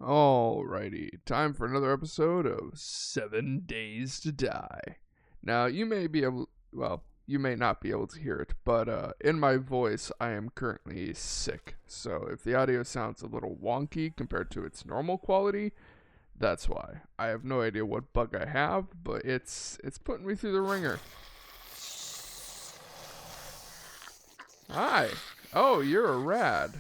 Alrighty, time for another episode of 7 Days to Die. Now, you may be able, well, you may not be able to hear it, but in my voice, I am currently sick. So if the audio sounds a little wonky compared to its normal quality, that's why. I have no idea what bug I have, but it's putting me through the ringer. Hi. Oh, you're a rad.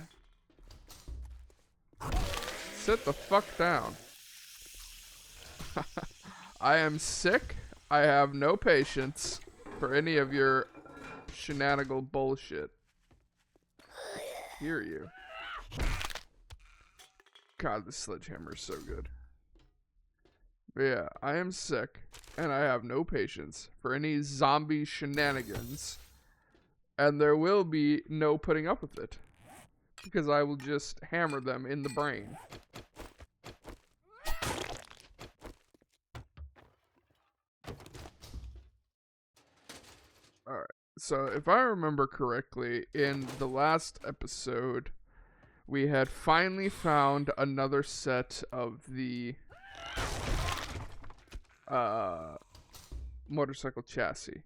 Sit the fuck down. I am sick. I have no patience for any of your shenanigal bullshit. Hear you. God, this sledgehammer is so good. But yeah, I am sick, and I have no patience for any zombie shenanigans. And there will be no putting up with it, because I will just hammer them in the brain. Alright, so if I remember correctly, in the last episode, we had finally found another set of the motorcycle chassis,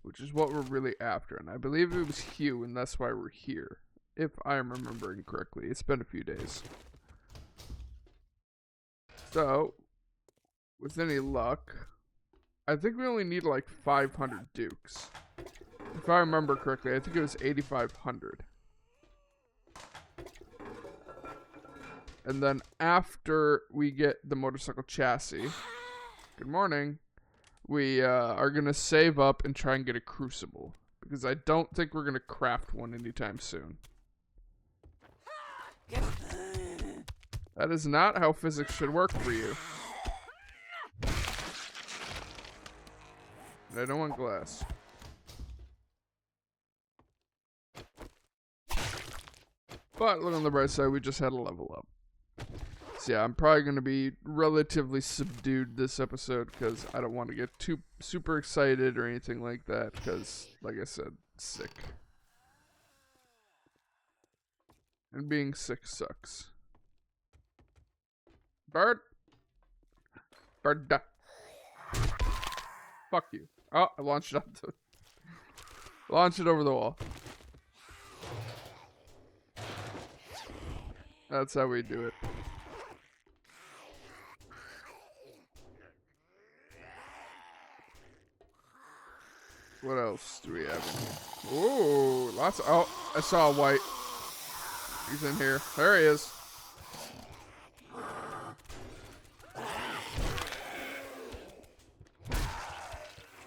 which is what we're really after, and I believe it was Hugh, and that's why we're here, if I'm remembering correctly. It's been a few days. So, with any luck, I think we only need like 500 dukes. If I remember correctly, I think it was 8,500. And then after we get the motorcycle chassis, good morning, we are going to save up and try and get a crucible. Because I don't think we're going to craft one anytime soon. That is not how physics should work for you. I don't want glass. But look on the bright side, we just had a level up. So yeah, I'm probably going to be relatively subdued this episode because I don't want to get too super excited or anything like that because, like I said, sick. And being sick sucks. Bird. Bird. Fuck you. Oh, I launched it launched it over the wall. That's how we do it. What else do we have in here? Ooh, lots of, oh, I saw a white. He's in here. There he is.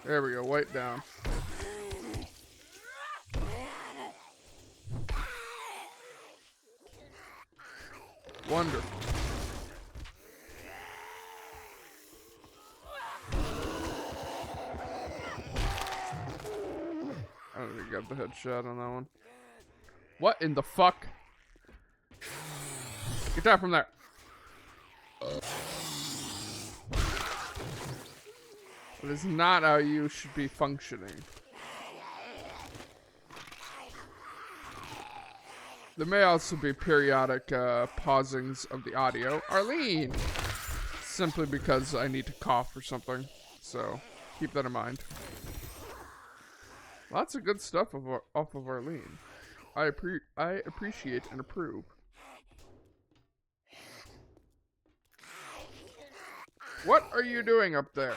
There we go, white down. Wonderful. I don't think I got the headshot on that one. What in the fuck? Get down from there. That is not how you should be functioning. There may also be periodic pausings of the audio. Arlene! Simply because I need to cough or something. So, keep that in mind. Lots of good stuff off of Arlene. I appreciate and approve. What are you doing up there?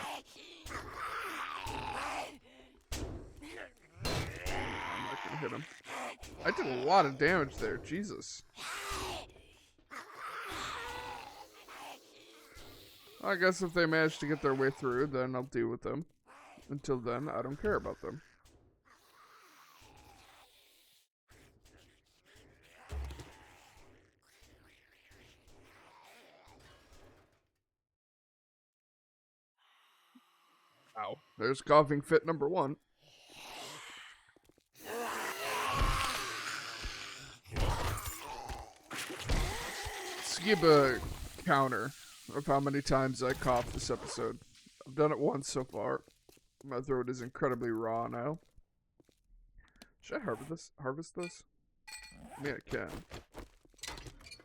I'm not gonna hit him. I did a lot of damage there, Jesus. I guess if they manage to get their way through, then I'll deal with them. Until then, I don't care about them. Ow. There's coughing fit number 1. Let's give a counter of how many times I coughed this episode. I've done it once so far. My throat is incredibly raw now. Should I harvest this? I mean, I can.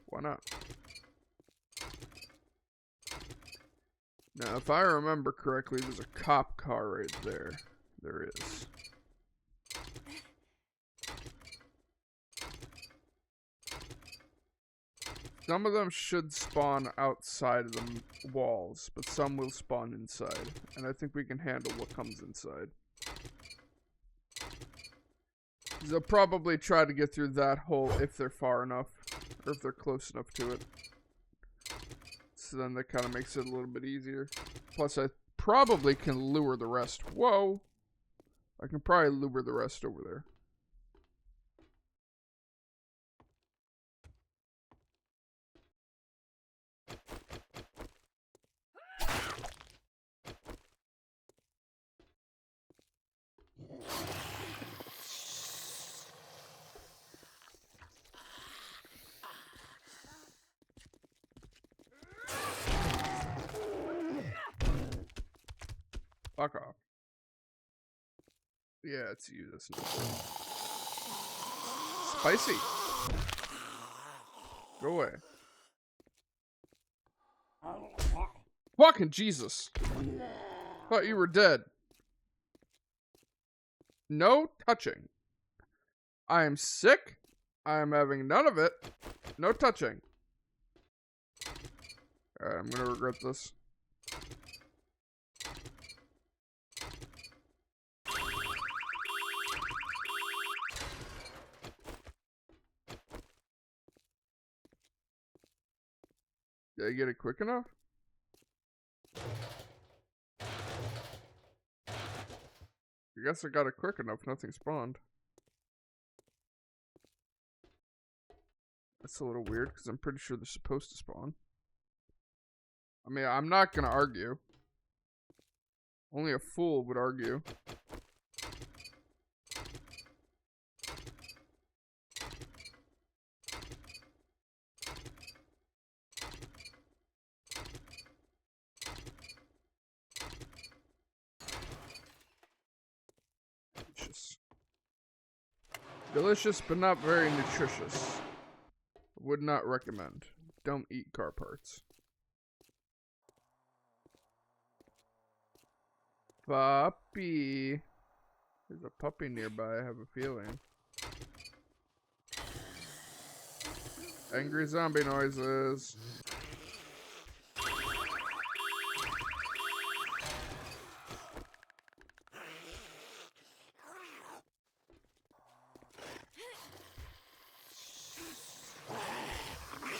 Why not? Now, if I remember correctly, there's a cop car right there. There is. Some of them should spawn outside of the walls, but some will spawn inside. And I think we can handle what comes inside. They'll probably try to get through that hole if they're far enough, or if they're close enough to it. So then that kind of makes it a little bit easier. Plus, I probably can lure the rest. Whoa! I can probably lure the rest over there. Fuck off. Yeah, it's you. That's not good. Spicy. Go away. Fucking Jesus. Thought you were dead. No touching. I am sick. I am having none of it. No touching. Alright, I'm gonna regret this. Did I get it quick enough? I guess I got it quick enough. Nothing spawned. That's a little weird because I'm pretty sure they're supposed to spawn. I mean, I'm not gonna argue. Only a fool would argue. Delicious, but not very nutritious. Would not recommend. Don't eat car parts. Puppy. There's a puppy nearby, I have a feeling. Angry zombie noises.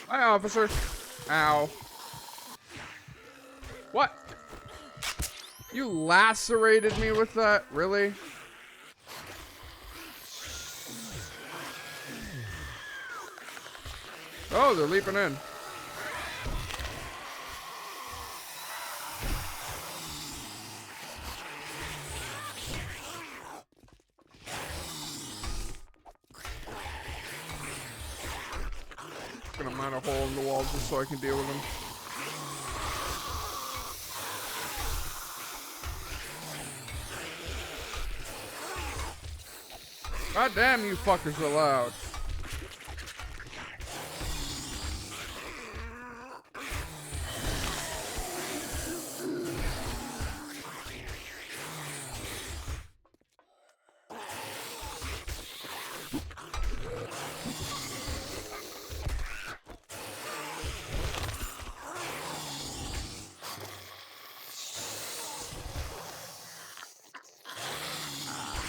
Hi, officer. Ow. What? You lacerated me with that? Really? Oh, they're leaping in. Gonna mine a hole in the wall just so I can deal with them. God damn, you fuckers are loud.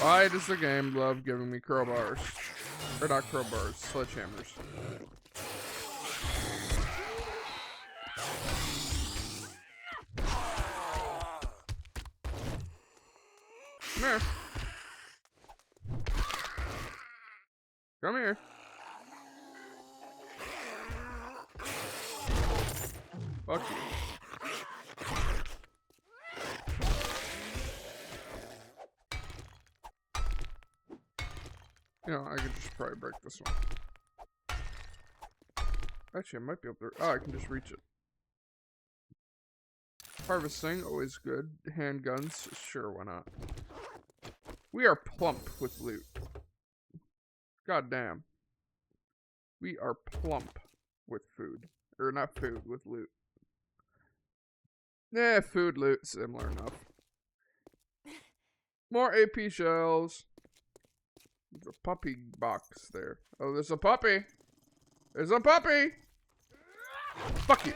Why does the game love giving me crowbars? Or not crowbars, sledgehammers. Come here. Come here. Fuck you. You know, I could just probably break this one. Actually, I might be able to. Oh, I can just reach it. Harvesting, always good. Handguns, sure, why not? We are plump with loot. God damn. We are plump with food. Or not food, with loot. Yeah, food loot, similar enough. More AP shells. There's a puppy box there. Oh, there's a puppy. There's a puppy. Fuck you.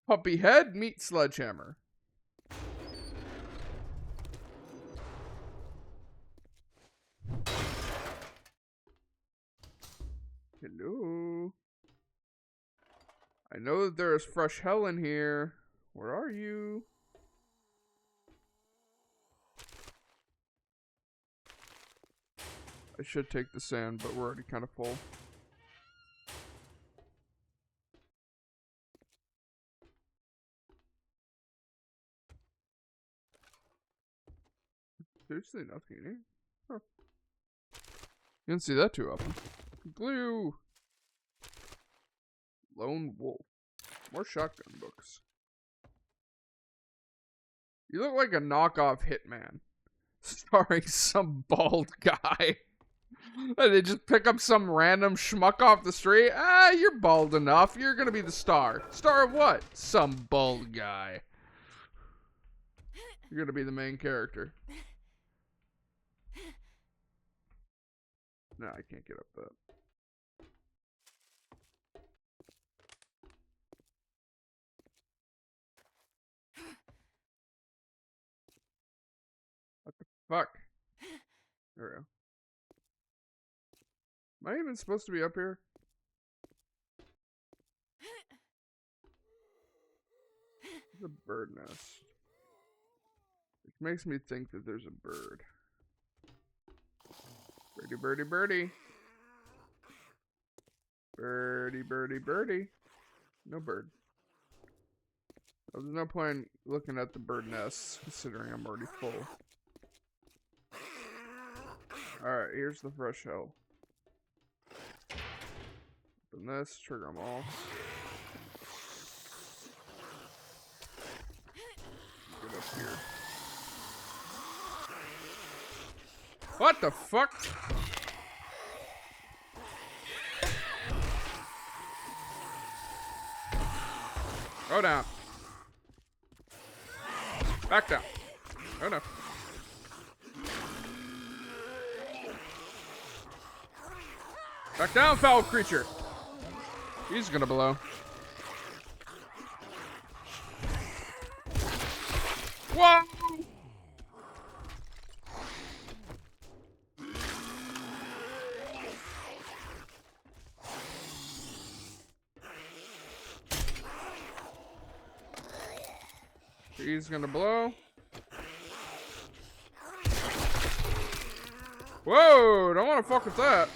Puppy head, meat sledgehammer. Hello. I know that there is fresh hell in here. Where are you? I should take the sand, but we're already kind of full. Seriously, nothing in here? Huh. You don't see that too often. Glue. Lone wolf. More shotgun books. You look like a knockoff hitman. Starring some bald guy. And they just pick up some random schmuck off the street. Ah, you're bald enough. You're gonna be the star. Star of what? Some bald guy. You're gonna be the main character. No, I can't get up that. What the fuck? There we go. Am I even supposed to be up here? There's a bird nest. Which makes me think that there's a bird. Birdie, birdie, birdie. Birdie, birdie, birdie. No bird. Well, there's no point looking at the bird nests, considering I'm already full. Alright, here's the fresh hell. Open this, trigger them all. Get up here. What the fuck? Go down. Back down. Oh no. Back down, foul creature. He's gonna blow. Whoa! He's gonna blow. Whoa! Don't want to fuck with that.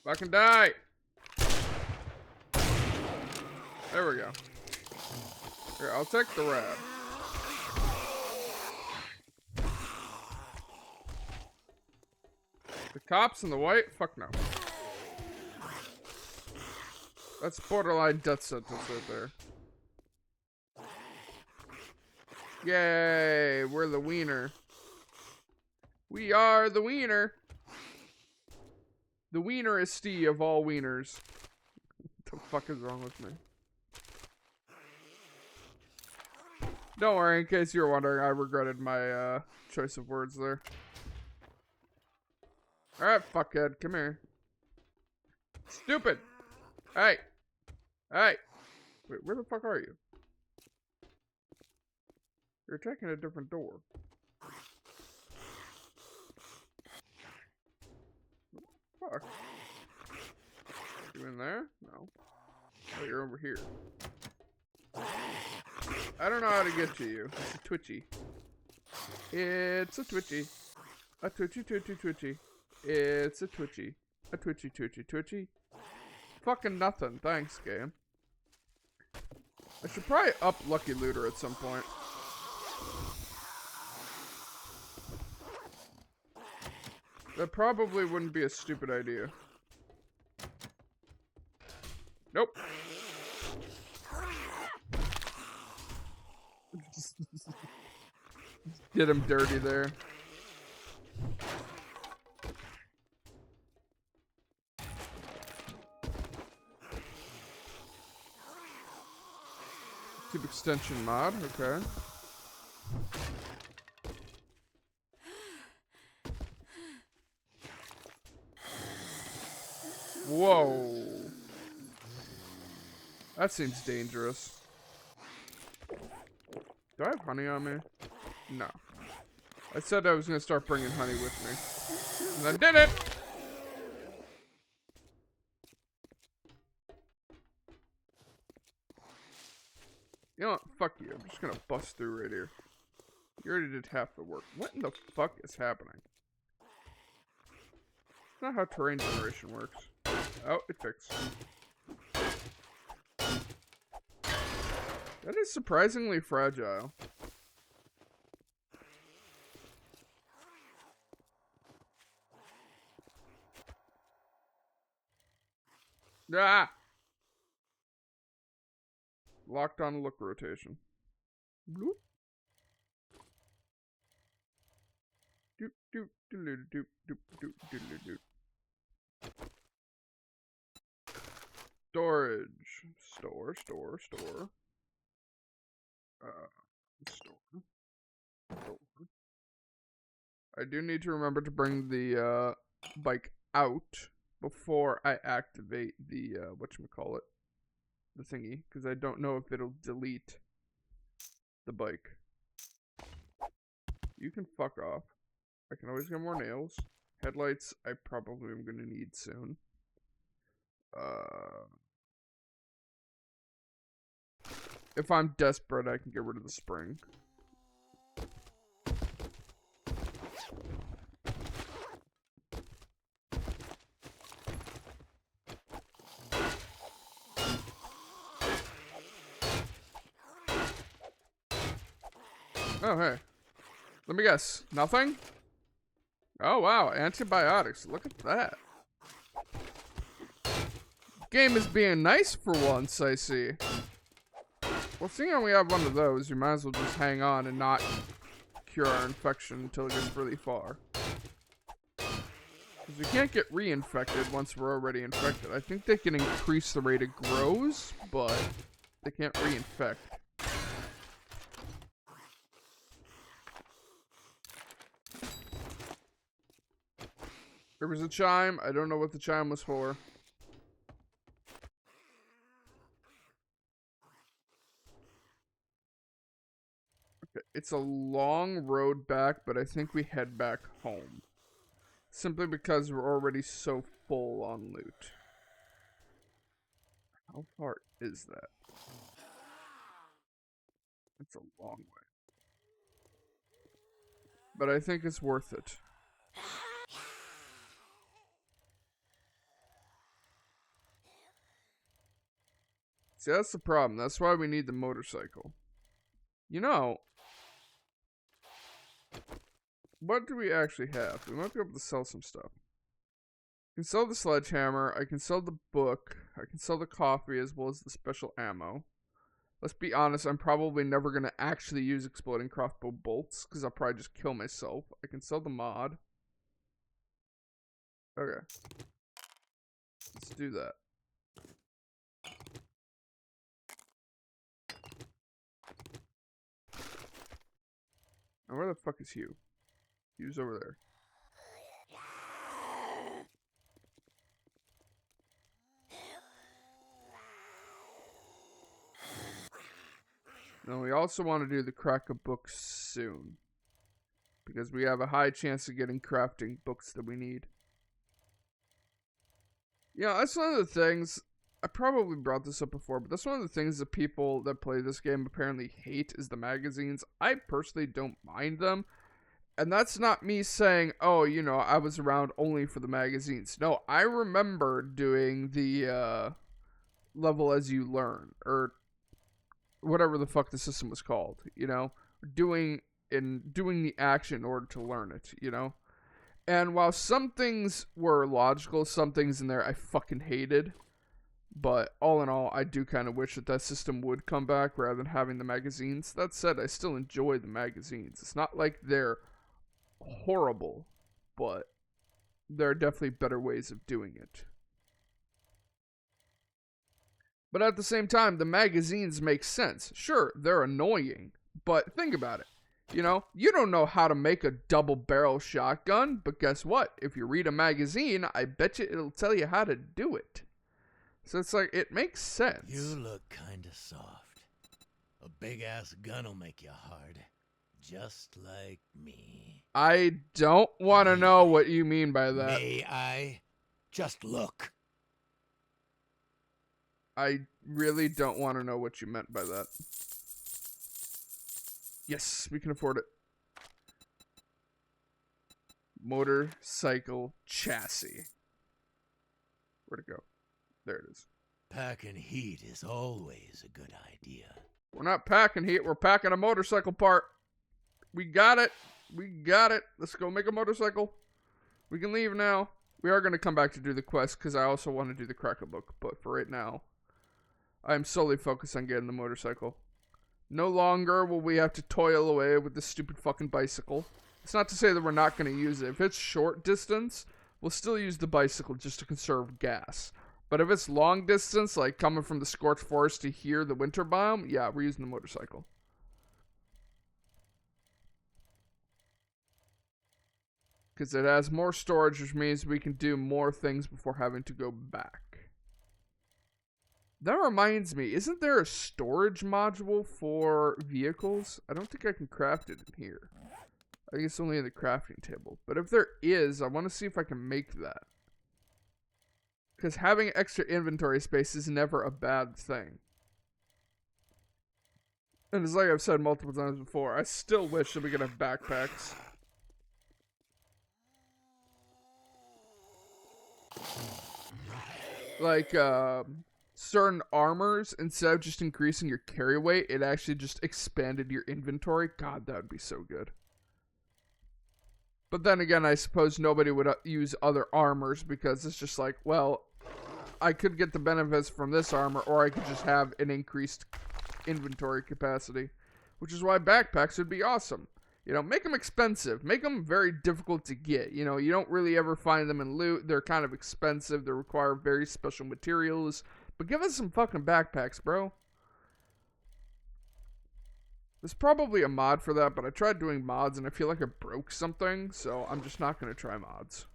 Fucking die. There we go. Here, I'll take the rad. The cops in the white? Fuck no. That's borderline death sentence right there. Yay, we're the wiener. We are the wiener. The wienerist of all wieners. What the fuck is wrong with me? Don't worry, in case you were wondering, I regretted my choice of words there. Alright, fuckhead, come here. Stupid! Hey! Hey! Wait, where the fuck are you? You're attacking a different door. Fuck. You in there? No. Oh, you're over here. I don't know how to get to you. It's a twitchy. It's a twitchy. A twitchy, twitchy, twitchy. It's a twitchy. A twitchy, twitchy, twitchy. Fucking nothing. Thanks, game. I should probably up Lucky Looter at some point. That probably wouldn't be a stupid idea. Nope. Get him dirty there. Tube extension mod, okay. Whoa. That seems dangerous. Do I have honey on me? No. I said I was going to start bringing honey with me. And I did it! You know what? Fuck you. I'm just going to bust through right here. You already did half the work. What in the fuck is happening? It's not how terrain generation works. Oh, it fixed. That is surprisingly fragile. Ah! Locked on look rotation. Bloop. Doop, doop, doop, doop, doop, doop, doop, doop. Storage. Store. Store. I do need to remember to bring the bike out before I activate the whatchamacallit, the thingy, because I don't know if it'll delete the bike. You can fuck off. I can always get more nails. Headlights I probably am gonna need soon. If I'm desperate, I can get rid of the spring. Oh, hey. Let me guess. Nothing? Oh, wow. Antibiotics. Look at that. Game is being nice for once, I see. Well, seeing how we have one of those, you might as well just hang on and not cure our infection until it gets really far. Because we can't get reinfected once we're already infected. I think they can increase the rate it grows, but they can't reinfect. There was a chime. I don't know what the chime was for. Okay, it's a long road back, but I think we head back home. Simply because we're already so full on loot. How far is that? It's a long way. But I think it's worth it. See, that's the problem. That's why we need the motorcycle. You know, what do we actually have? We might be able to sell some stuff. I can sell the sledgehammer. I can sell the book. I can sell the coffee as well as the special ammo. Let's be honest, I'm probably never going to actually use exploding crossbow bolts because I'll probably just kill myself. I can sell the mod. Okay. Let's do that. Now where the fuck is Hugh? Hugh's over there. Now we also want to do the crack of books soon. Because we have a high chance of getting crafting books that we need. Yeah, that's one of the things. I probably brought this up before, but that's one of the things that people that play this game apparently hate is the magazines. I personally don't mind them. And that's not me saying, oh, you know, I was around only for the magazines. No, I remember doing the level as you learn, or whatever the fuck the system was called, you know, doing the action in order to learn it, you know. And while some things were logical, some things in there I fucking hated. But all in all, I do kind of wish that system would come back rather than having the magazines. That said, I still enjoy the magazines. It's not like they're horrible, but there are definitely better ways of doing it. But at the same time, the magazines make sense. Sure, they're annoying, but think about it. You know, you don't know how to make a double barrel shotgun, but guess what? If you read a magazine, I bet you it'll tell you how to do it. So it's like, it makes sense. You look kinda soft. A big-ass gun'll make you hard. Just like me. I don't want to know what you mean by that. May I? Just look. I really don't want to know what you meant by that. Yes, we can afford it. Motorcycle chassis. Where'd it go? There it is. Packing heat is always a good idea. We're not packing heat, we're packing a motorcycle part. We got it. We got it. Let's go make a motorcycle. We can leave now. We are going to come back to do the quest because I also want to do the Cracker book. But for right now, I'm solely focused on getting the motorcycle. No longer will we have to toil away with this stupid fucking bicycle. It's not to say that we're not going to use it. If it's short distance, we'll still use the bicycle just to conserve gas. But if it's long distance, like coming from the scorched forest to here, the winter biome, yeah, we're using the motorcycle. Because it has more storage, which means we can do more things before having to go back. That reminds me, isn't there a storage module for vehicles? I don't think I can craft it in here. I think it's only in the crafting table. But if there is, I want to see if I can make that. Because having extra inventory space is never a bad thing. And it's like I've said multiple times before, I still wish that we could have backpacks. Like, certain armors, instead of just increasing your carry weight, it actually just expanded your inventory. God, that would be so good. But then again, I suppose nobody would use other armors because it's just like, well, I could get the benefits from this armor, or I could just have an increased inventory capacity, which is why backpacks would be awesome. You know, make them expensive. Make them very difficult to get. You know, you don't really ever find them in loot. They're kind of expensive. They require very special materials. But give us some fucking backpacks, bro. There's probably a mod for that, but I tried doing mods and I feel like I broke something, so I'm just not going to try mods.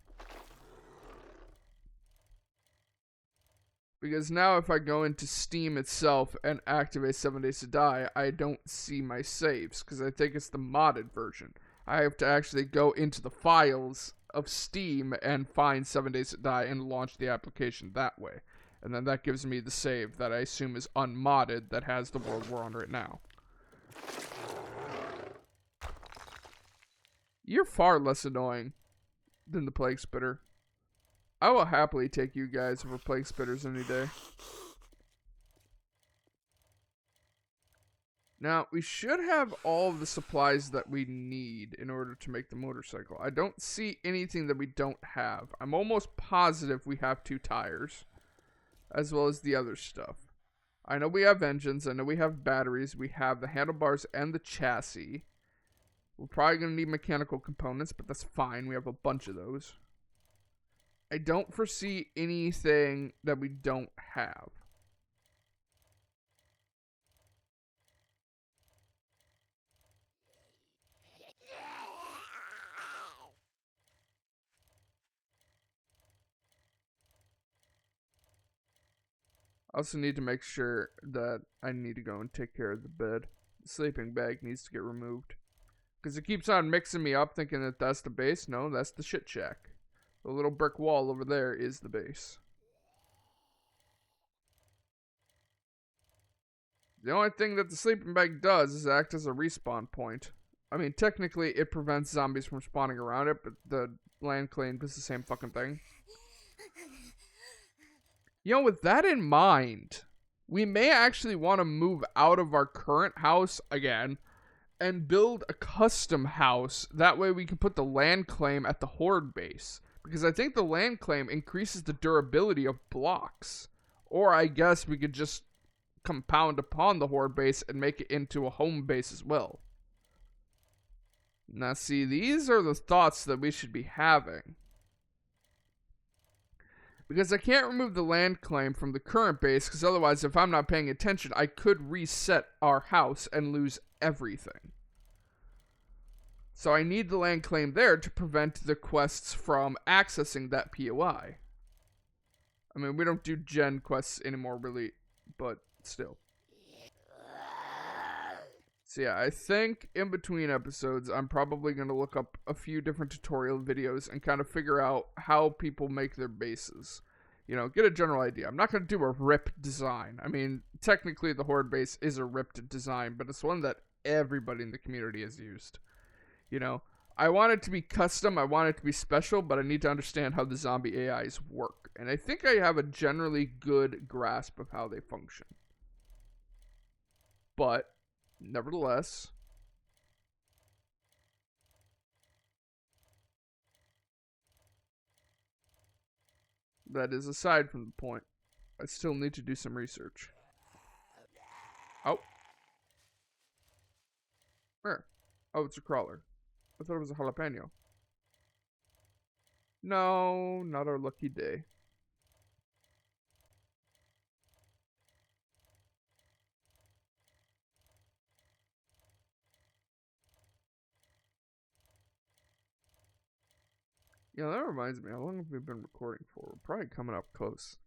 Because now if I go into Steam itself and activate 7 Days to Die, I don't see my saves, because I think it's the modded version. I have to actually go into the files of Steam and find 7 Days to Die and launch the application that way. And then that gives me the save that I assume is unmodded that has the world we're on right now. You're far less annoying than the Plague Spitter. I will happily take you guys over Plague Spitters any day. Now, we should have all of the supplies that we need in order to make the motorcycle. I don't see anything that we don't have. I'm almost positive we have 2 tires, as well as the other stuff. I know we have engines. I know we have batteries. We have the handlebars and the chassis. We're probably going to need mechanical components, but that's fine. We have a bunch of those. I don't foresee anything that we don't have. I also need to make sure that I need to go and take care of the bed. The sleeping bag needs to get removed. Because it keeps on mixing me up thinking that that's the base. No, that's the shit shack. The little brick wall over there is the base. The only thing that the sleeping bag does is act as a respawn point. I mean, technically it prevents zombies from spawning around it, but the land claim does the same fucking thing. You know, with that in mind, we may actually want to move out of our current house again and build a custom house. That way we can put the land claim at the horde base. Because I think the land claim increases the durability of blocks. Or I guess we could just compound upon the horde base and make it into a home base as well. Now, see, these are the thoughts that we should be having. Because I can't remove the land claim from the current base, because otherwise, if I'm not paying attention, I could reset our house and lose everything. So I need the land claim there to prevent the quests from accessing that POI. I mean, we don't do gen quests anymore, really, but still. So yeah, I think in between episodes, I'm probably going to look up a few different tutorial videos and kind of figure out how people make their bases. You know, get a general idea. I'm not going to do a ripped design. I mean, technically the horde base is a ripped design, but it's one that everybody in the community has used. You know, I want it to be custom, I want it to be special, but I need to understand how the zombie AIs work. And I think I have a generally good grasp of how they function. But nevertheless, that is aside from the point. I still need to do some research. Oh. Where? Oh, it's a crawler. I thought it was a jalapeno. No, not our lucky day. Yeah, that reminds me. How long have we been recording for? We're probably coming up close.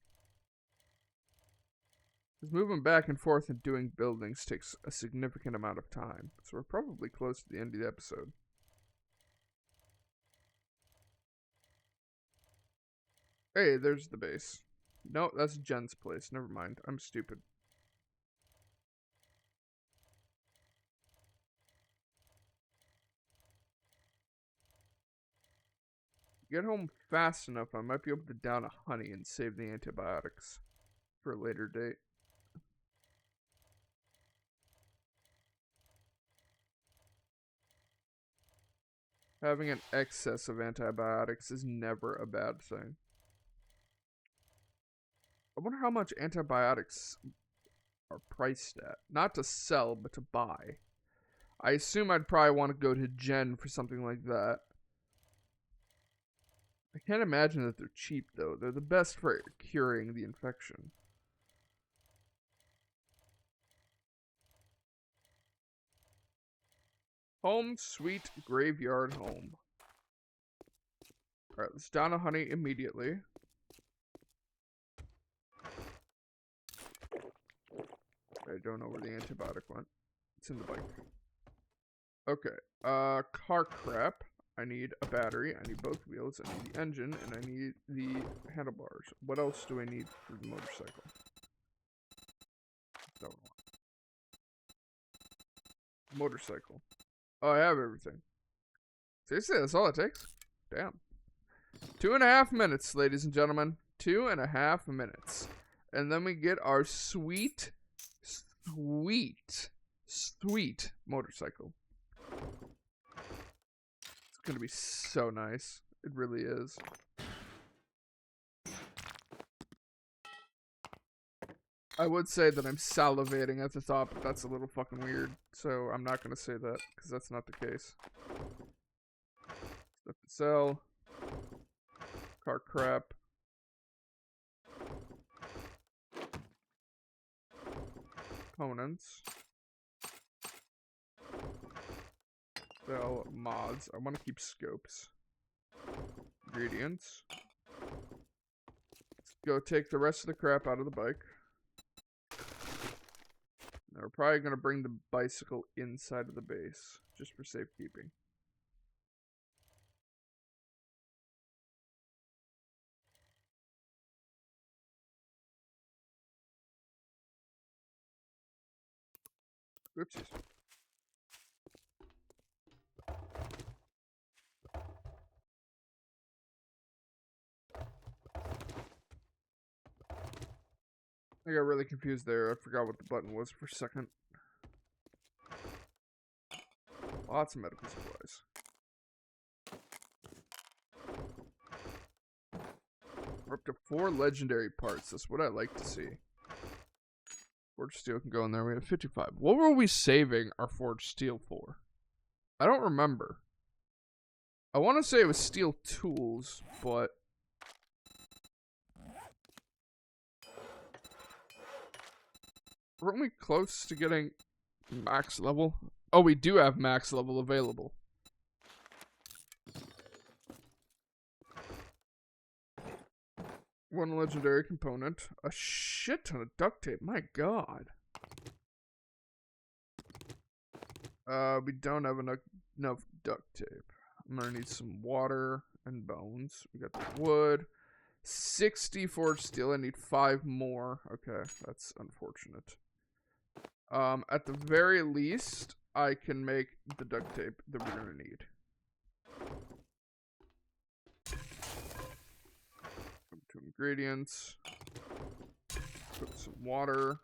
Because moving back and forth and doing buildings takes a significant amount of time. So we're probably close to the end of the episode. Hey, there's the base. No, that's Jen's place. Never mind. I'm stupid. Get home fast enough, I might be able to down a honey and save the antibiotics for a later date. Having an excess of antibiotics is never a bad thing. I wonder how much antibiotics are priced at. Not to sell, but to buy. I assume I'd probably want to go to Gen for something like that. I can't imagine that they're cheap, though. They're the best for curing the infection. Home, sweet graveyard home. Alright, let's down a honey immediately. I don't know where the antibiotic went. It's in the bike. Okay. Car crap. I need a battery. I need both wheels. I need the engine. And I need the handlebars. What else do I need for the motorcycle? Don't know. Motorcycle. Oh, I have everything. Seriously, that's all it takes? Damn. 2.5 minutes, ladies and gentlemen. 2.5 minutes. And then we get our sweet motorcycle. It's gonna be so nice. It really is. I would say that I'm salivating at the thought, but that's a little fucking weird. So I'm not gonna say that, because that's not the case. Stuff to sell. Car crap. Components. Sell mods. I want to keep scopes. Ingredients. Let's go take the rest of the crap out of the bike. Now we're probably going to bring the bicycle inside of the base, just for safekeeping. Oopsies. I got really confused there. I forgot what the button was for a second. Lots of medical supplies. We're up to 4 legendary parts. That's what I like to see. Forged steel can go in there. We have 55. What were we saving our forged steel for? I don't remember. I want to say it was steel tools, but weren't we close to getting max level? Oh, we do have max level available. One legendary component. A shit ton of duct tape. My god. We don't have enough duct tape. I'm gonna need some water and bones. We got the wood. 60 forged steel. I need 5 more. Okay, that's unfortunate. At the very least, I can make the duct tape that we're gonna need. Two ingredients. Put some water.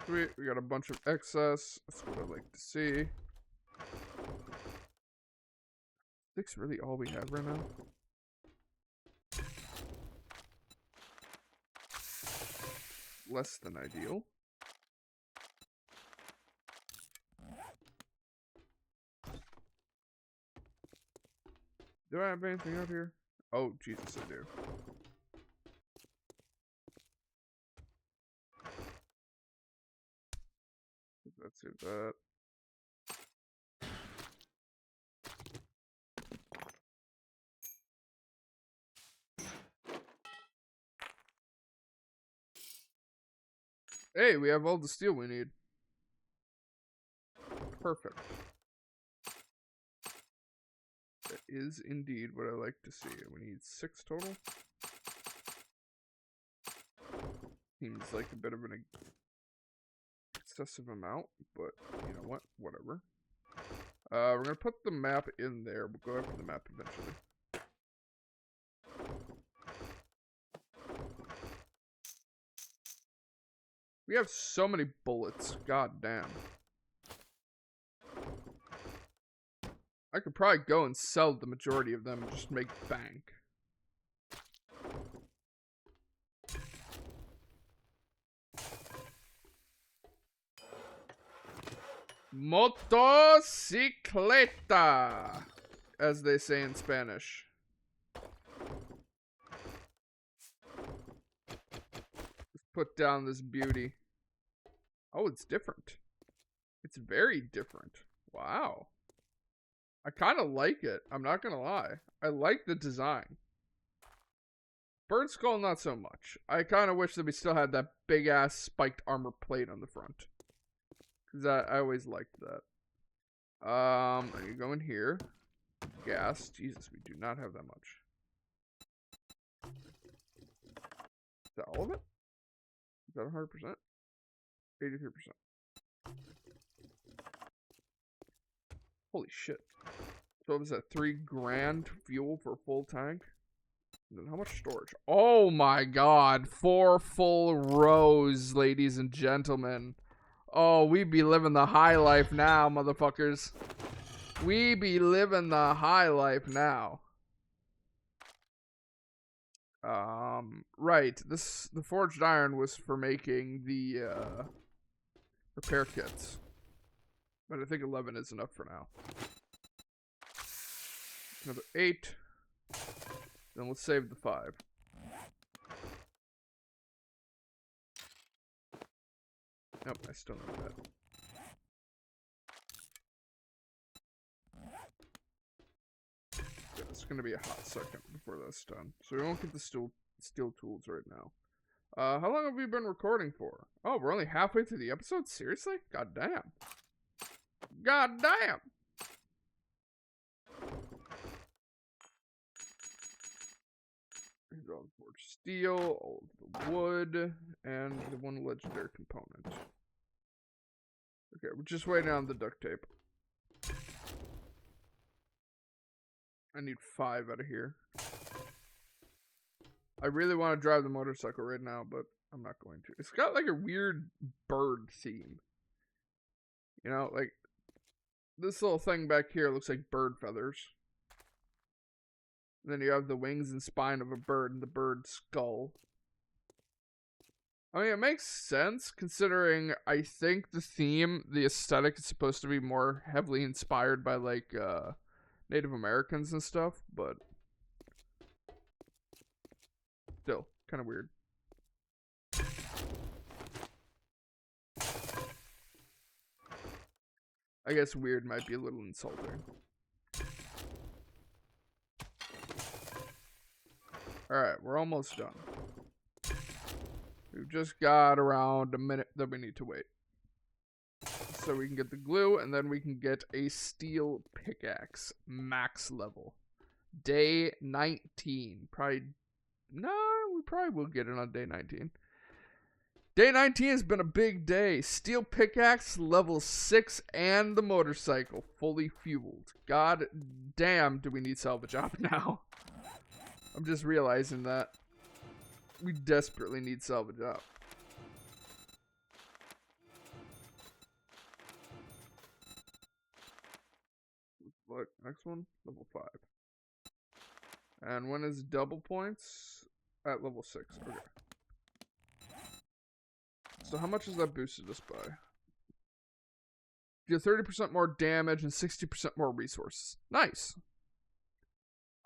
Sweet, we got a bunch of excess. That's what I like to see. 6 really all we have right now? Less than ideal. Do I have anything out here? Oh, Jesus, I do. Let's do that. Hey, we have all the steel we need. Perfect. That is indeed what I like to see. We need 6 total. Seems like a bit of an excessive amount, but you know what? Whatever. We're gonna put the map in there. We'll go after the map eventually. We have so many bullets. God damn. I could probably go and sell the majority of them and just make bank. Motocicleta, as they say in Spanish. Let's put down this beauty. Oh, it's different. It's very different. Wow. I kind of like it. I'm not going to lie. I like the design. Bird skull, not so much. I kind of wish that we still had that big ass spiked armor plate on the front. Because I always liked that. I need to go in here. Gas. Jesus, we do not have that much. Is that all of it? Is that 100%? 83%. Holy shit. So what was that? 3 grand fuel for a full tank? And then how much storage? Oh my god. 4 full rows, ladies and gentlemen. Oh, we be living the high life now, motherfuckers. We be living the high life now. Right. The forged iron was for making the repair kits. But I think 11 is enough for now. Another 8. Then let's save the 5. Nope, I still need that. Yeah, it's gonna be a hot second before that's done. So we won't get the steel tools right now. How long have we been recording for? Oh, we're only halfway through the episode? Seriously? God damn. God damn! Here's all the forged steel, all of the wood, and the 1 legendary component. Okay, we're just waiting on the duct tape. I need 5 out of here. I really want to drive the motorcycle right now, but I'm not going to. It's got like a weird bird theme. You know, like This little thing back here looks like bird feathers. And then you have the wings and spine of a bird and the bird's skull. I mean, it makes sense considering I think the theme, the aesthetic is supposed to be more heavily inspired by like Native Americans and stuff, but still kind of weird. I guess weird might be a little insulting. Alright, we're almost done. We've just got around a minute that we need to wait. So we can get the glue, and then we can get a steel pickaxe. Max level. Day 19. Probably... No, we probably will get it on day 19. Day 19 has been a big day. Steel pickaxe, level 6, and the motorcycle, fully fueled. God damn, do we need salvage op now. I'm just realizing that. We desperately need salvage op. Look, next one, level 5. And when is double points? At level 6, okay. So how much has that boosted us by? Get 30% more damage and 60% more resources. Nice.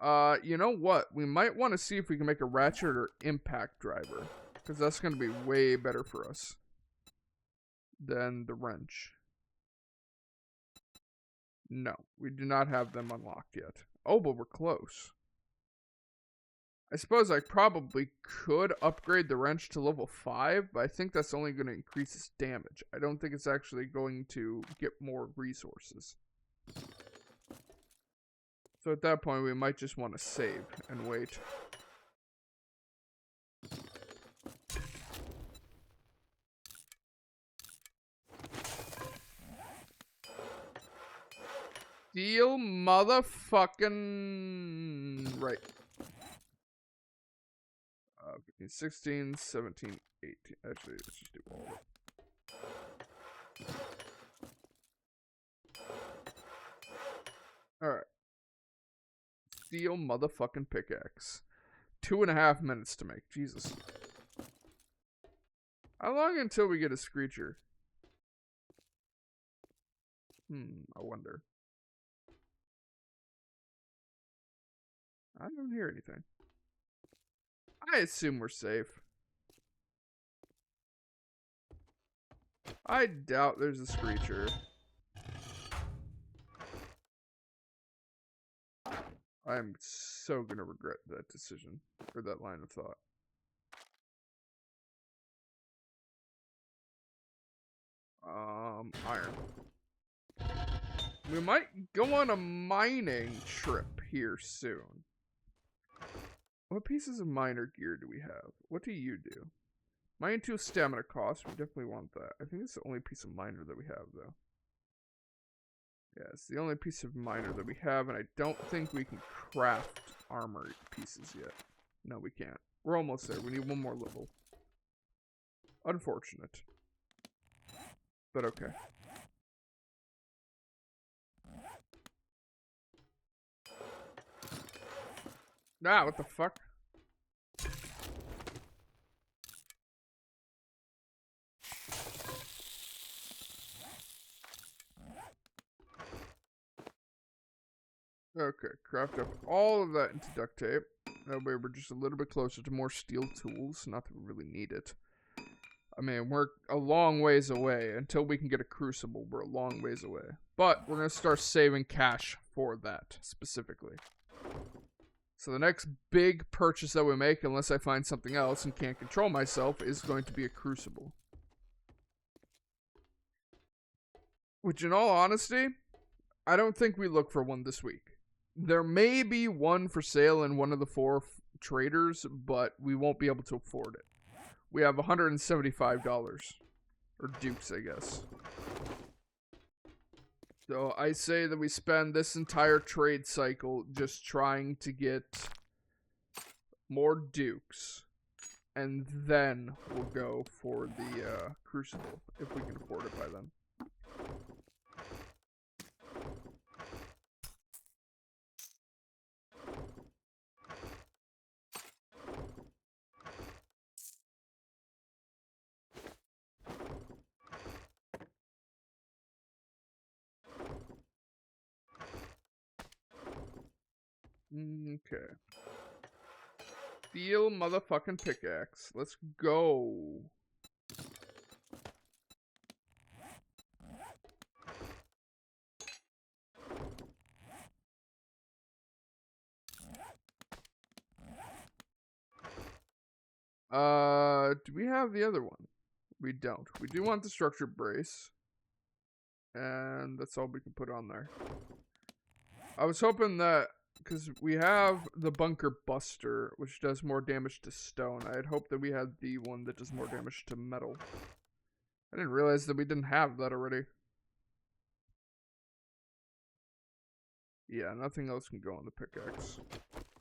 You know what? We might want to see if we can make a ratchet or impact driver. Because that's going to be way better for us than the wrench. No, we do not have them unlocked yet. Oh, but we're close. I suppose I probably could upgrade the wrench to level 5, but I think that's only going to increase its damage. I don't think it's actually going to get more resources. So at that point, we might just want to save and wait. Steel motherfucking... Right. 15, 16, 17, 18. Actually, let's just do all of it. Alright. Steel motherfucking pickaxe. 2.5 minutes to make. Jesus. How long until we get a screecher? I wonder. I don't hear anything. I assume we're safe. I doubt there's a screecher. I'm so gonna regret that decision, or that line of thought. Iron. We might go on a mining trip here soon. What pieces of miner gear do we have? What do you do? Mining tool stamina cost. We definitely want that. I think it's the only piece of miner that we have, though. Yeah, it's the only piece of miner that we have, and I don't think we can craft armor pieces yet. No, we can't. We're almost there. We need one more level. Unfortunate. But okay. Ah, what the fuck? Okay, craft up all of that into duct tape. That way we're just a little bit closer to more steel tools. Not that we really need it. I mean, we're a long ways away. Until we can get a crucible, we're a long ways away. But we're going to start saving cash for that, specifically. So the next big purchase that we make, unless I find something else and can't control myself, is going to be a crucible. Which, in all honesty, I don't think we look for one this week. There may be one for sale in one of the 4 traders, but we won't be able to afford it. We have $175. Or dukes, I guess. So I say that we spend this entire trade cycle just trying to get more dukes. And then we'll go for the crucible, if we can afford it by then. Okay. Steel motherfucking pickaxe. Let's go. Do we have the other one? We don't. We do want the structure brace. And that's all we can put on there. I was hoping that, because we have the bunker buster, which does more damage to stone. I had hoped that we had the one that does more damage to metal. I didn't realize that we didn't have that already. Yeah, nothing else can go on the pickaxe.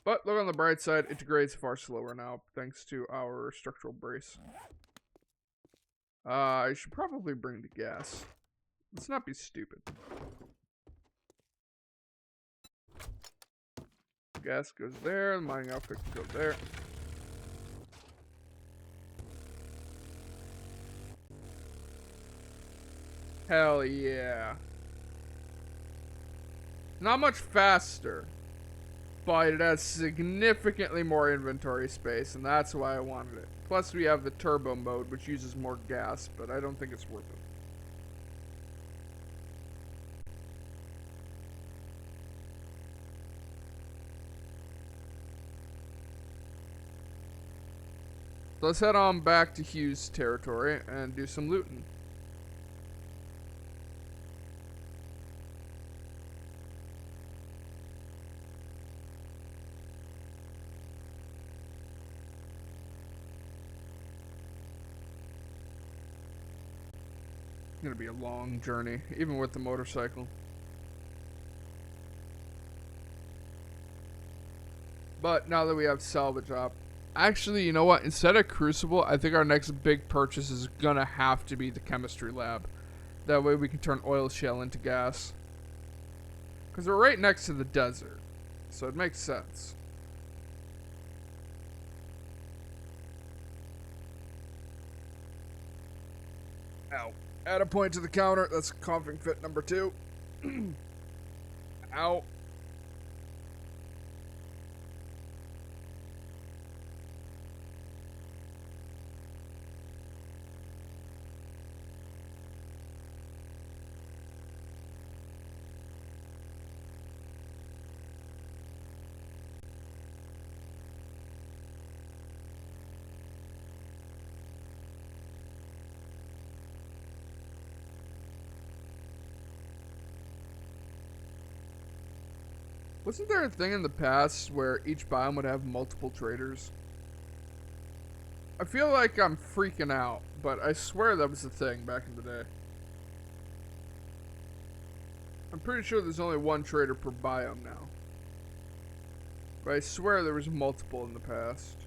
But look on the bright side, it degrades far slower now, thanks to our structural brace. I should probably bring the gas. Let's not be stupid. Gas goes there, the mining outfit can go there. Hell yeah. Not much faster, but it has significantly more inventory space, and that's why I wanted it. Plus we have the turbo mode, which uses more gas, but I don't think it's worth it. So let's head on back to Hughes territory and do some looting. It's gonna be a long journey, even with the motorcycle. But now that we have salvage up, actually, you know what? Instead of Crucible, I think our next big purchase is gonna have to be the chemistry lab. That way we can turn oil shale into gas. Because we're right next to the desert, so it makes sense. Ow. Add a point to the counter. That's coughing fit number 2. Ow. Wasn't there a thing in the past where each biome would have multiple traders? I feel like I'm freaking out, but I swear that was a thing back in the day. I'm pretty sure there's only one trader per biome now. But I swear there was multiple in the past.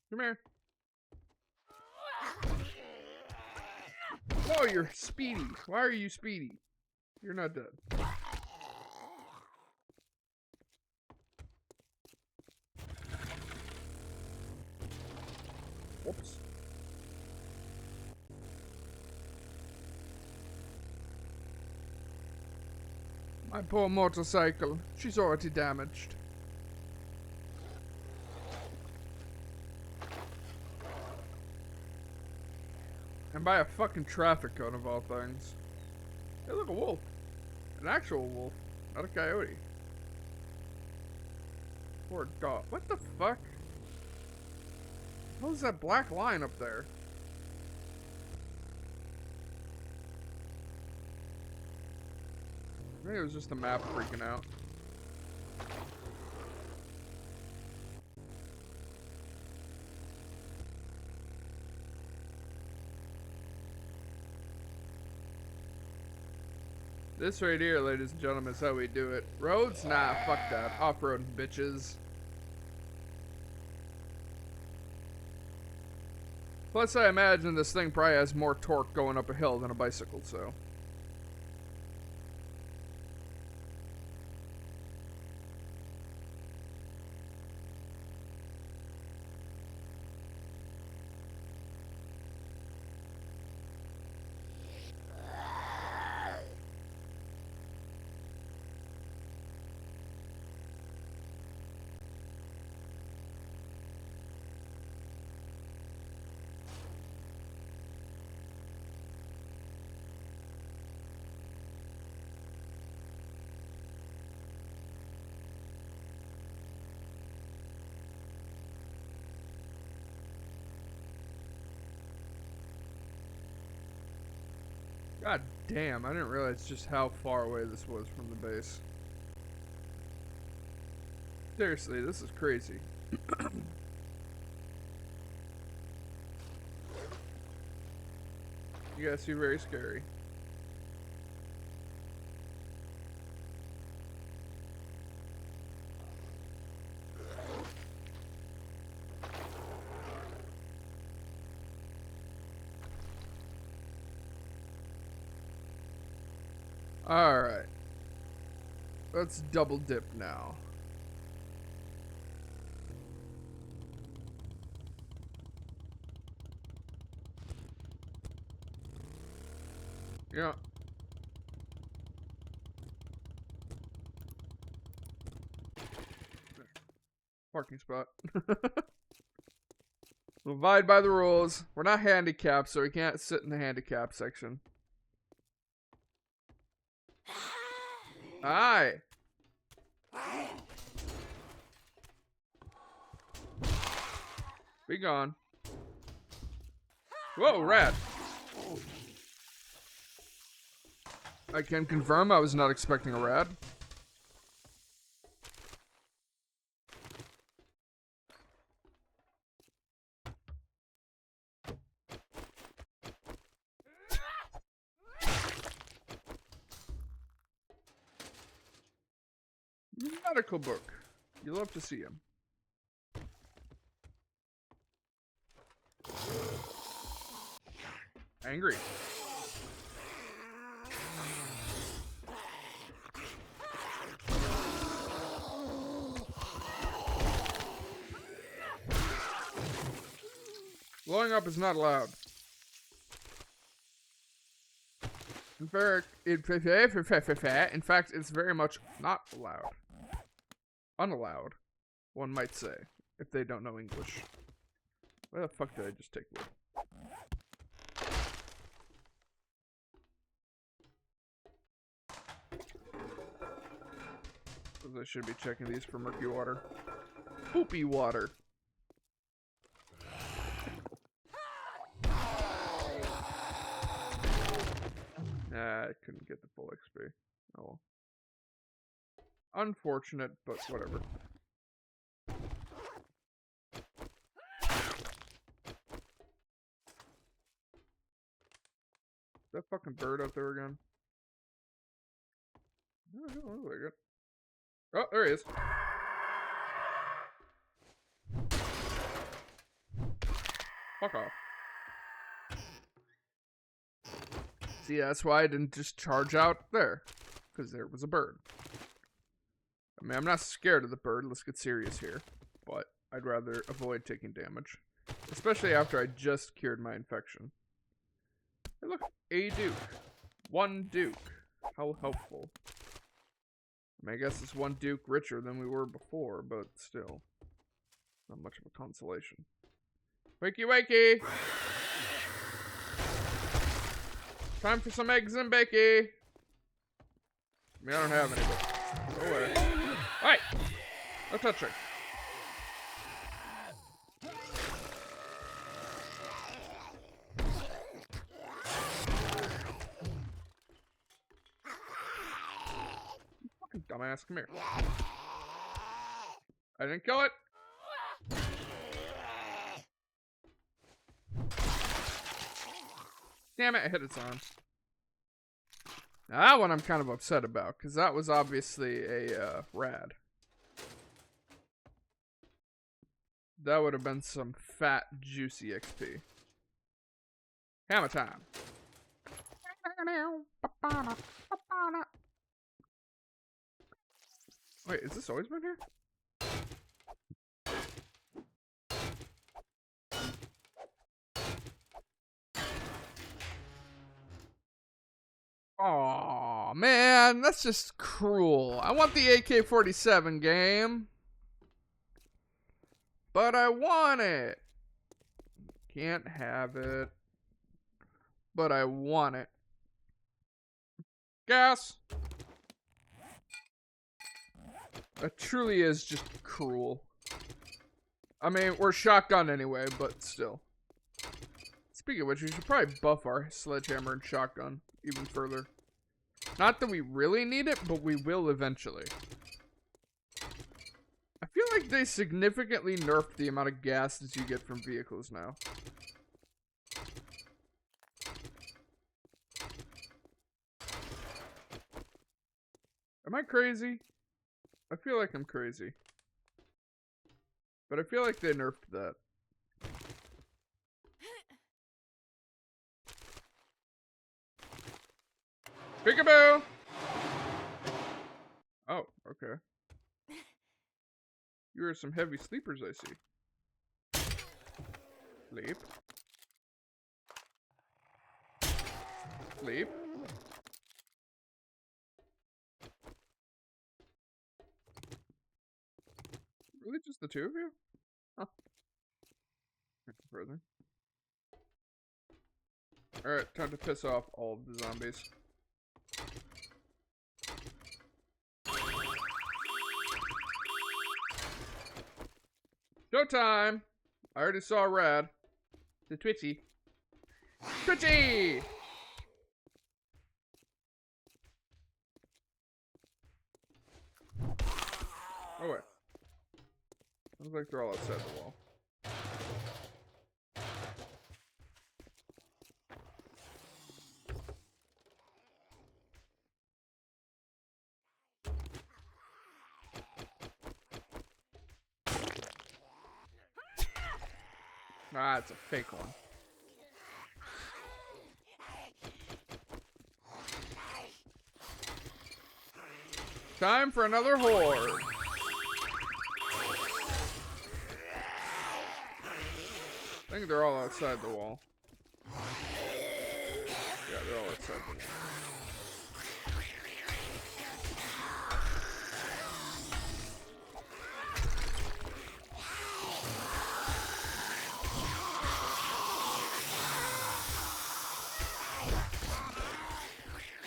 Come here. Whoa, you're speedy. Why are you speedy? You're not dead. Whoops. My poor motorcycle. She's already damaged. And by a fucking traffic cone of all things. Hey, look, a wolf. An actual wolf, not a coyote. Or a dog. What the fuck? What is that black line up there? Maybe it was just the map freaking out. This right here, ladies and gentlemen, is how we do it. Roads? Nah, fuck that. Off-road, bitches. Plus, I imagine this thing probably has more torque going up a hill than a bicycle, so. God damn, I didn't realize just how far away this was from the base. Seriously, this is crazy. You guys seem very scary. Alright. Let's double dip now. Yeah. Parking spot. We'll abide by the rules. We're not handicapped, so we can't sit in the handicap section. Hi. Be gone. Whoa, rat. I can confirm I was not expecting a rat. Medical book. You love to see him. Angry. Blowing up is not allowed. In fact, it's very much not allowed. Unallowed, one might say, if they don't know English. Where the fuck did I just take wood? I should be checking these for murky water. Poopy water. Nah, I couldn't get the full XP. Oh well. Unfortunate, but whatever. Is that fucking bird out there again? Oh, very good. Oh, there he is. Fuck off. See, that's why I didn't just charge out there. Because there was a bird. I mean, I'm not scared of the bird. Let's get serious here. But I'd rather avoid taking damage. Especially after I just cured my infection. Hey, look. A Duke. One Duke. How helpful. I mean, I guess it's one Duke richer than we were before, but still. Not much of a consolation. Wakey, wakey! Time for some eggs and bakey! I mean, I don't have any, but go away. Alright! No touching. Fucking dumbass, come here. I didn't kill it! Damn it, I hit its arm. Now, that one I'm kind of upset about, because that was obviously a rad. That would have been some fat, juicy XP. Hammer time. Wait, has this always been here? Aw, man, that's just cruel. I want the AK-47 game. But I want it. Can't have it. But I want it. Gas. That truly is just cruel. I mean, we're shotgun anyway, but still. Speaking of which, we should probably buff our sledgehammer and shotgun even further. Not that we really need it, but we will eventually. I feel like they significantly nerfed the amount of gas that you get from vehicles now. Am I crazy? I feel like I'm crazy. But I feel like they nerfed that. Peekaboo! Oh, okay. You are some heavy sleepers, I see. Sleep. Sleep. Really just the two of you? Huh. Further. Alright, time to piss off all of the zombies. Showtime! I already saw Rad. The Twitchy. Twitchy! Oh wait. Sounds like they're all outside the wall. Ah, it's a fake one. Time for another horde. I think they're all outside the wall. Yeah, they're all outside the wall.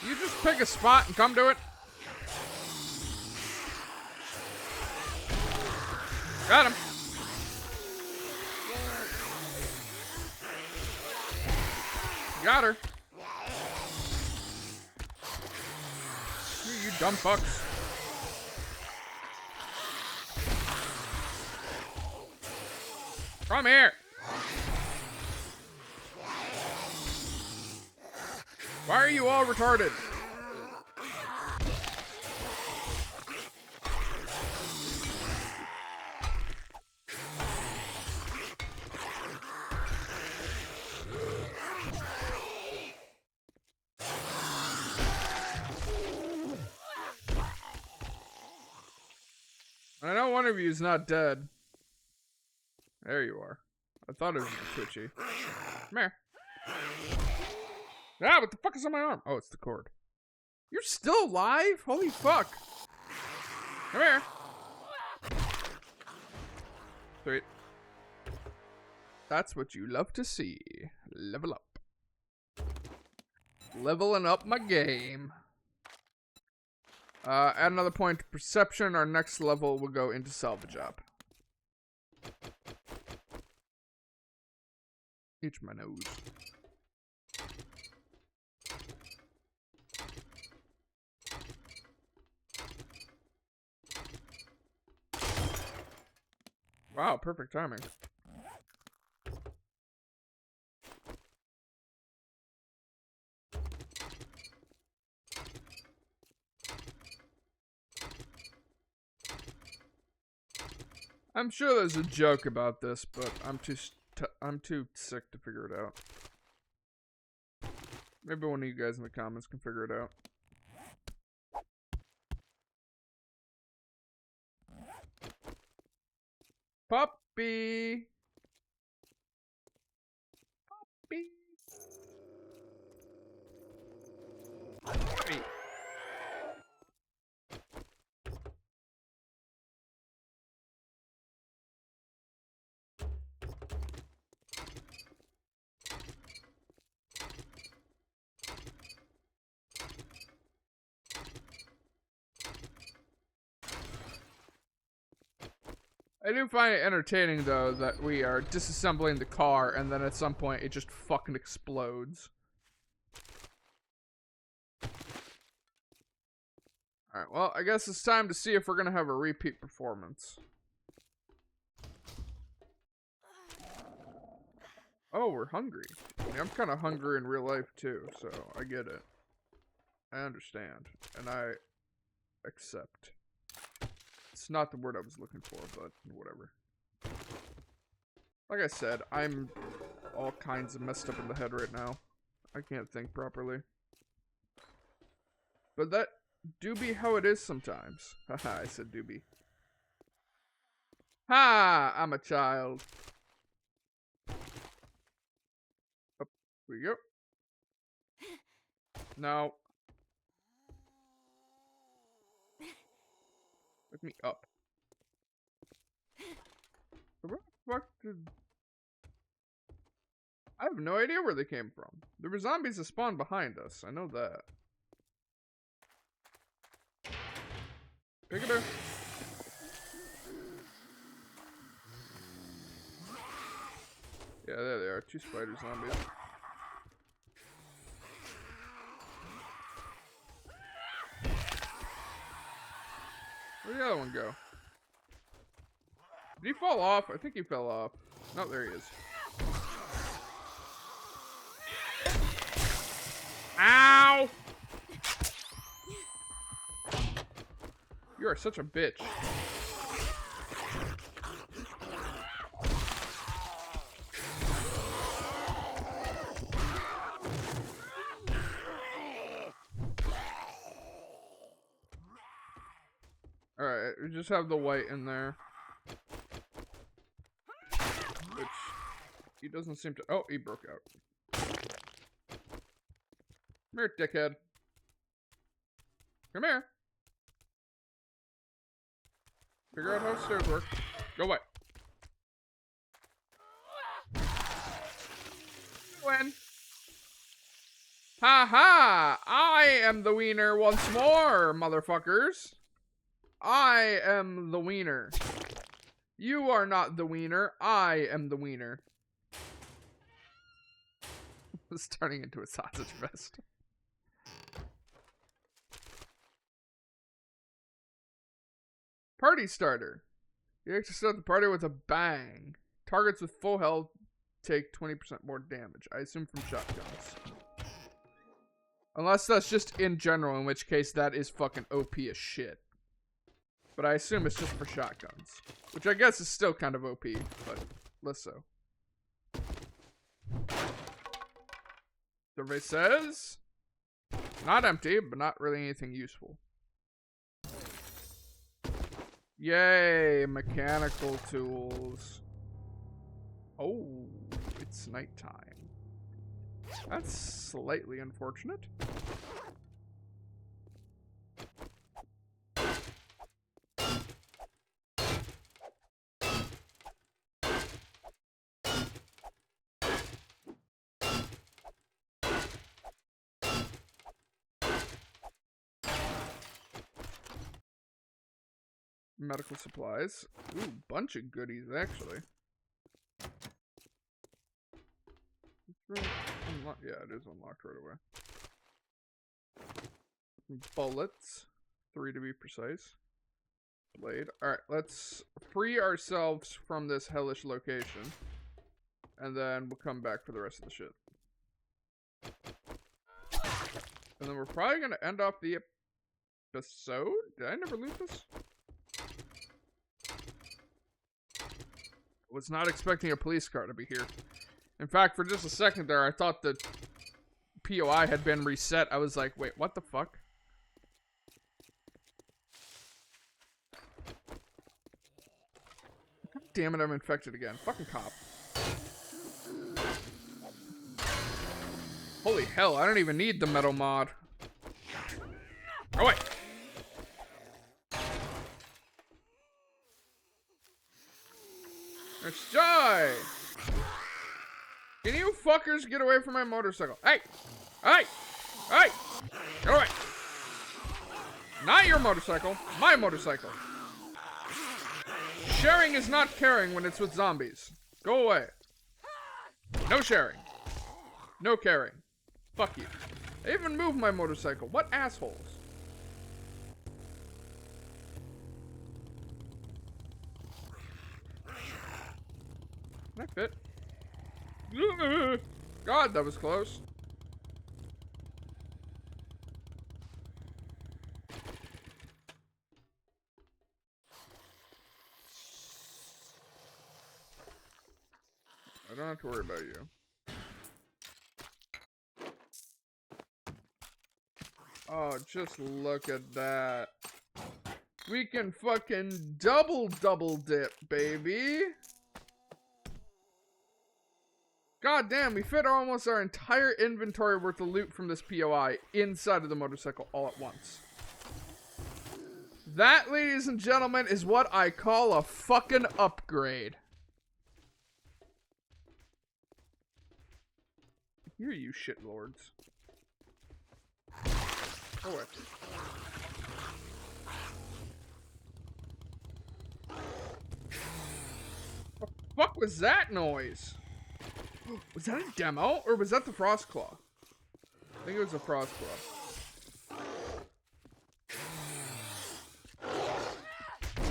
You just pick a spot and come to it. Got him. Got her. You dumb fucks. Come here. Why are you all retarded? I know one of you is not dead. There you are. I thought it was Twitchy. Come here. Ah, what the fuck is on my arm? Oh, it's the cord. You're still alive? Holy fuck. Come here. Sweet. That's what you love to see. Level up. Leveling up my game. Add another point to perception. Our next level will go into salvage up. Itch my nose. Wow, perfect timing. I'm sure there's a joke about this, but I'm too sick to figure it out. Maybe one of you guys in the comments can figure it out. Puppy! Puppy! Puppy! I do find it entertaining, though, that we are disassembling the car and then at some point it just fucking explodes. Alright, well, I guess it's time to see if we're gonna have a repeat performance. Oh, we're hungry. I mean, I'm kind of hungry in real life, too, so I get it. I understand. And I accept. It's not the word I was looking for, but whatever. Like I said, I'm all kinds of messed up in the head right now. I can't think properly. But that do be how it is sometimes. Haha, I said do be. Ha! I'm a child. Up we go. No. Let me up. Where the fuck did... I have no idea where they came from. There were zombies that spawned behind us. I know that. Pick it up. Yeah, there they are. 2 spider zombies. Where'd the other one go? Did he fall off? I think he fell off. No, there he is. Ow! You are such a bitch. Alright, we just have the white in there. Which, he doesn't seem to... Oh, he broke out. Come here, dickhead. Come here. Figure out how stairs work. Go away. When? Ha ha! I am the wiener once more, motherfuckers. I am the wiener. You are not the wiener. I am the wiener. It's turning into a sausage fest. Party starter. You actually start the party with a bang. Targets with full health take 20% more damage. I assume from shotguns. Unless that's just in general, in which case that is fucking OP as shit. But I assume it's just for shotguns. Which I guess is still kind of OP, but less so. Survey says... Not empty, but not really anything useful. Yay, mechanical tools. Oh, it's nighttime. That's slightly unfortunate. Medical supplies. Ooh, bunch of goodies, actually. Yeah, it is unlocked right away. Bullets. 3 to be precise. Blade. Alright, let's free ourselves from this hellish location. And then we'll come back for the rest of the shit. And then we're probably going to end off the episode? Did I never loot this? Was not expecting a police car to be here. In fact, for just a second there, I thought the POI had been reset. I was like, wait, what the fuck? God damn it, I'm infected again. Fucking cop. Holy hell, I don't even need the metal mod. Oh, wait. Let's die. Can you fuckers get away from my motorcycle? Hey! Hey! Hey! Get away! Not your motorcycle, my motorcycle. Sharing is not caring when it's with zombies. Go away. No sharing. No caring. Fuck you. I even moved my motorcycle. What assholes? Can I fit? God, that was close. I don't have to worry about you. Oh, just look at that. We can fucking double dip, baby. God damn, we fit almost our entire inventory worth of loot from this POI inside of the motorcycle all at once. That, ladies and gentlemen, is what I call a fucking upgrade. Here, you shitlords. Oh, what? What the fuck was that noise? Was that a demo, or was that the Frostclaw? I think it was a Frostclaw.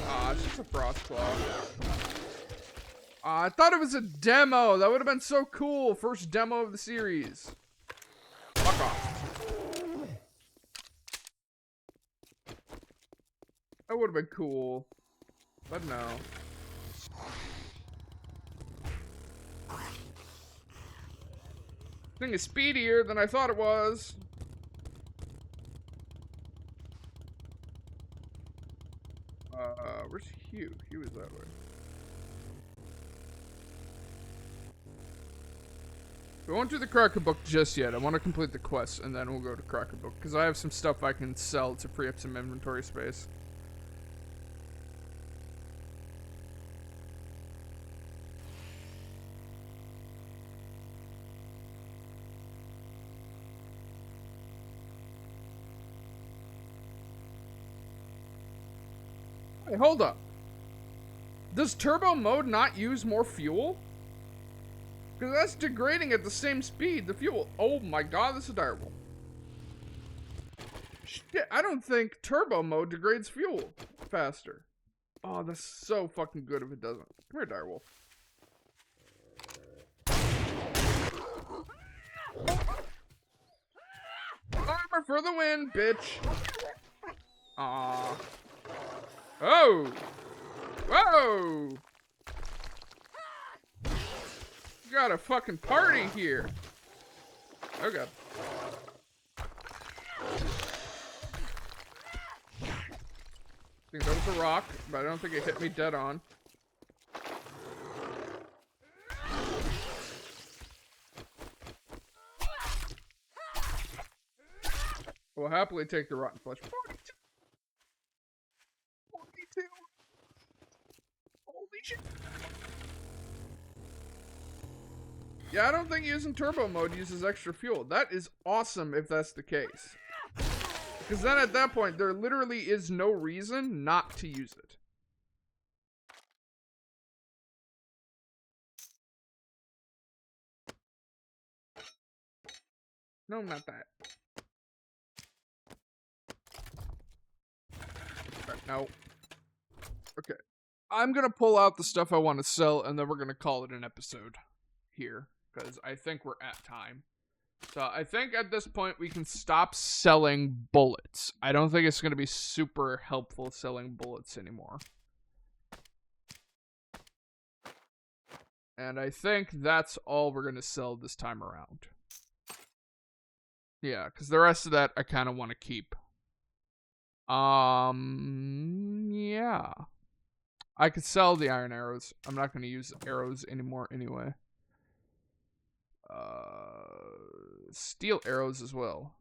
Ah, it's just a Frostclaw. I thought it was a demo. That would have been so cool. First demo of the series. Fuck off. That would have been cool. But no. Thing is speedier than I thought it was. Where's Hugh? Hugh is that way. We won't do the Cracker Book just yet. I want to complete the quest and then we'll go to Cracker Book because I have some stuff I can sell to free up some inventory space. Hey, hold up. Does turbo mode not use more fuel? Because that's degrading at the same speed, the fuel. Oh my god, this is direwolf. Shit, I don't think turbo mode degrades fuel faster. Oh, that's so fucking good if it doesn't. Come here, direwolf. Armor for the win, bitch. Aww. Oh! Whoa! We got a fucking party here. Oh god. I think that was a rock, but I don't think it hit me dead on. We'll happily take the rotten flesh. 42. 42. Holy shit. Yeah, I don't think using turbo mode uses extra fuel. That is awesome if that's the case. Because then at that point, there literally is no reason not to use it. No, not that. No. Okay. I'm going to pull out the stuff I want to sell, and then we're going to call it an episode here. Because I think we're at time. So I think at this point we can stop selling bullets. I don't think it's going to be super helpful selling bullets anymore. And I think that's all we're going to sell this time around. Yeah, because the rest of that I kind of want to keep. Yeah. I could sell the iron arrows. I'm not going to use arrows anymore anyway. Steel arrows as well.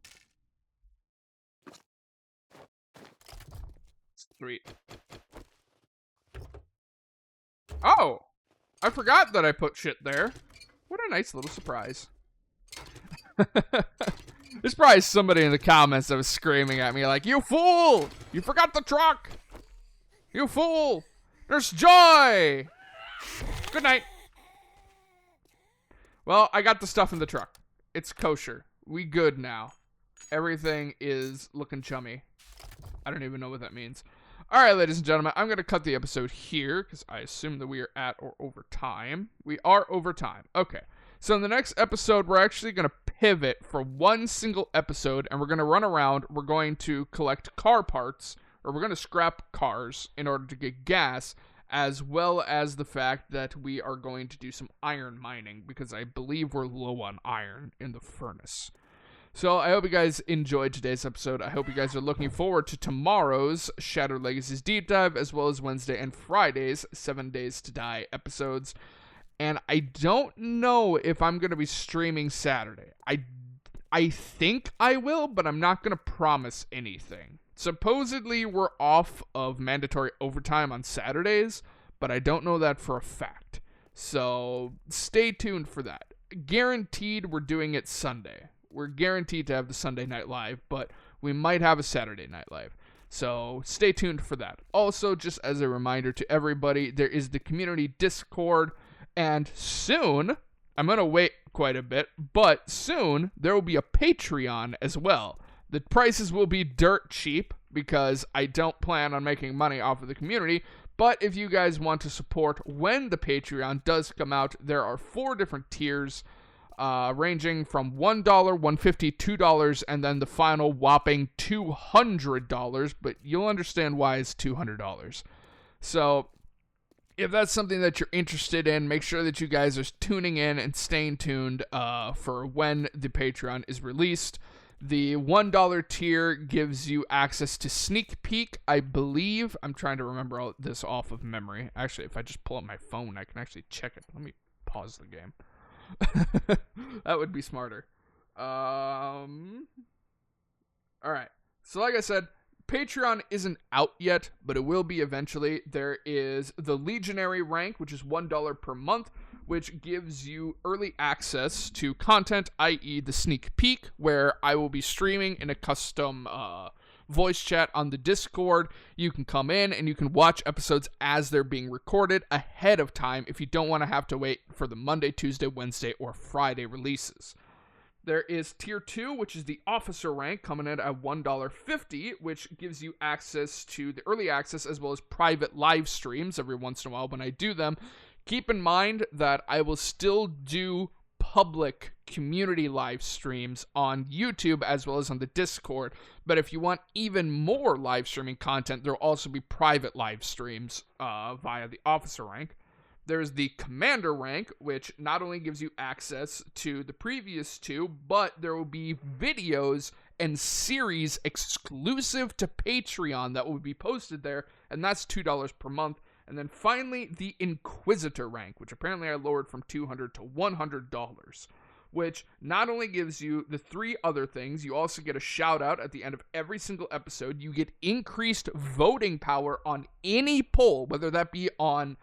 Sweet. Oh! I forgot that I put shit there. What a nice little surprise. There's probably somebody in the comments that was screaming at me like, "You fool! You forgot the truck! You fool! There's joy!" Good night. Well, I got the stuff in the truck. It's kosher. We good now. Everything is looking chummy. I don't even know what that means. All right, ladies and gentlemen, I'm going to cut the episode here because I assume that we are at or over time. We are over time. Okay. So in the next episode, we're actually going to pivot for one single episode, and we're going to run around. We're going to collect car parts, or we're going to scrap cars in order to get gas, as well as the fact that we are going to do some iron mining, because I believe we're low on iron in the furnace. So I hope you guys enjoyed today's episode. I hope you guys are looking forward to tomorrow's Shattered Legacies Deep Dive, as well as Wednesday and Friday's 7 Days to Die episodes. And I don't know if I'm going to be streaming Saturday. I think I will, but I'm not going to promise anything. Supposedly, we're off of mandatory overtime on Saturdays, but I don't know that for a fact. So stay tuned for that. Guaranteed we're doing it Sunday. We're guaranteed to have the Sunday Night Live, but we might have a Saturday Night Live. So stay tuned for that. Also, just as a reminder to everybody, there is the community Discord, and soon, I'm going to wait quite a bit, but soon there will be a Patreon as well. The prices will be dirt cheap because I don't plan on making money off of the community, but if you guys want to support when the Patreon does come out, there are 4 different tiers, ranging from $1, $1.50, $2, and then the final whopping $200, but you'll understand why it's $200. So if that's something that you're interested in, make sure that you guys are tuning in and staying tuned for when the Patreon is released. The $1 tier gives you access to Sneak Peek, I believe. I'm trying to remember all this off of memory. Actually, if I just pull up my phone, I can actually check it. Let me pause the game. That would be smarter. All right. So like I said, Patreon isn't out yet, but it will be eventually. There is the Legionary rank, which is $1 per month, which gives you early access to content, i.e. the sneak peek, where I will be streaming in a custom voice chat on the Discord. You can come in and you can watch episodes as they're being recorded ahead of time if you don't want to have to wait for the Monday, Tuesday, Wednesday, or Friday releases. There is Tier 2, which is the Officer rank, coming in at $1.50, which gives you access to the early access as well as private live streams every once in a while when I do them. Keep in mind that I will still do public community live streams on YouTube as well as on the Discord, but if you want even more live streaming content, there will also be private live streams via the Officer rank. There's the Commander rank, which not only gives you access to the previous 2, but there will be videos and series exclusive to Patreon that will be posted there, and that's $2 per month. And then finally, the Inquisitor rank, which apparently I lowered from $200 to $100, which not only gives you the 3 other things, you also get a shout out at the end of every single episode. You get increased voting power on any poll, whether that be on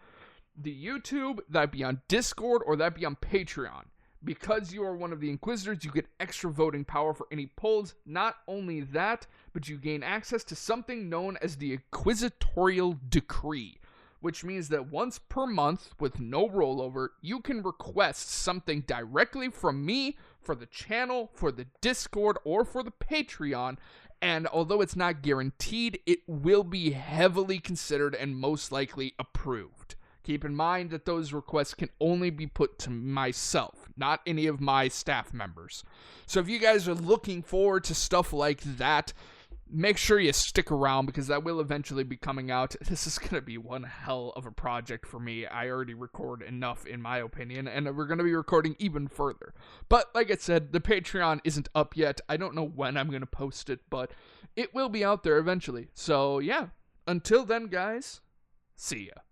the YouTube, that be on Discord, or that be on Patreon. Because you are one of the Inquisitors, you get extra voting power for any polls. Not only that, but you gain access to something known as the Inquisitorial Decree, which means that once per month, with no rollover, you can request something directly from me for the channel, for the Discord, or for the Patreon, and although it's not guaranteed, it will be heavily considered and most likely approved. Keep in mind that those requests can only be put to myself, not any of my staff members. So if you guys are looking forward to stuff like that, make sure you stick around because that will eventually be coming out. This is going to be one hell of a project for me. I already record enough, in my opinion, and we're going to be recording even further. But like I said, the Patreon isn't up yet. I don't know when I'm going to post it, but it will be out there eventually. So yeah, until then, guys, see ya.